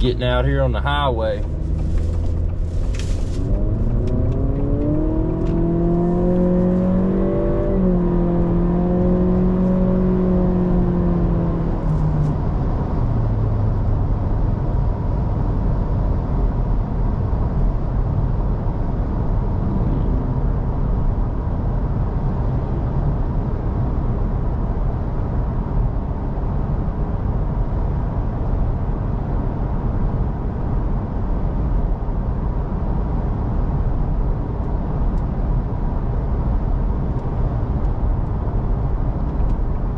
getting out here on the highway.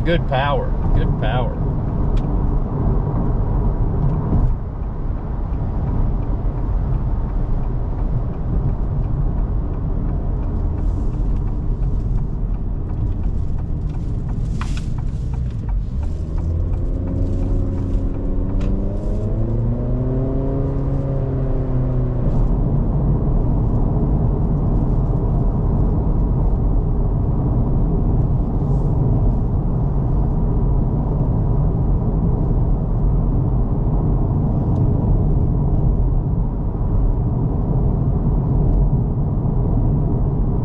Good power, good power.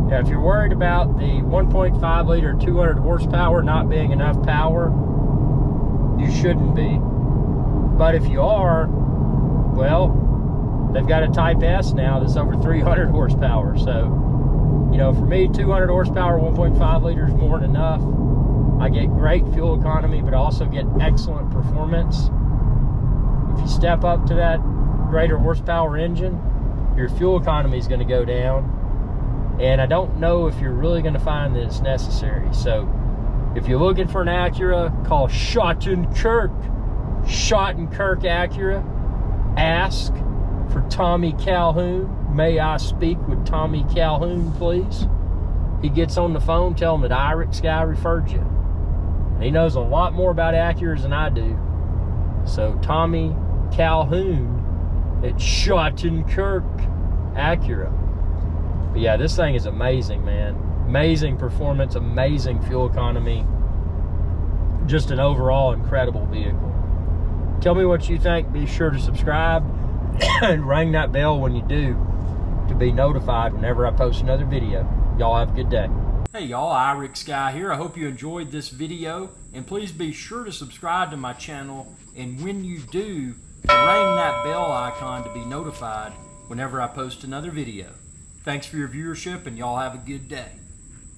Yeah, if you're worried about the 1.5 liter 200 horsepower not being enough power, you shouldn't be. But if you are, well, they've got a Type S now that's over 300 horsepower. So, you know, for me, 200 horsepower, 1.5 liters is more than enough. I get great fuel economy, but I also get excellent performance. If you step up to that greater horsepower engine, your fuel economy is going to go down. And I don't know if you're really going to find that it's necessary. So if you're looking for an Acura, call Schottenkirk Acura. Ask for Tommy Calhoun. May I speak with Tommy Calhoun, please? He gets on the phone, tell him that Irix guy referred you. He knows a lot more about Acuras than I do. So Tommy Calhoun at Schottenkirk Acura. But yeah, this thing is amazing, man. Amazing performance, amazing fuel economy. Just an overall incredible vehicle. Tell me what you think. Be sure to subscribe and ring that bell when you do to be notified whenever I post another video. Y'all have a good day. Hey y'all, Irix Guy here. I hope you enjoyed this video, and please be sure to subscribe to my channel, and when you do, ring that bell icon to be notified whenever I post another video. Thanks for your viewership, and y'all have a good day.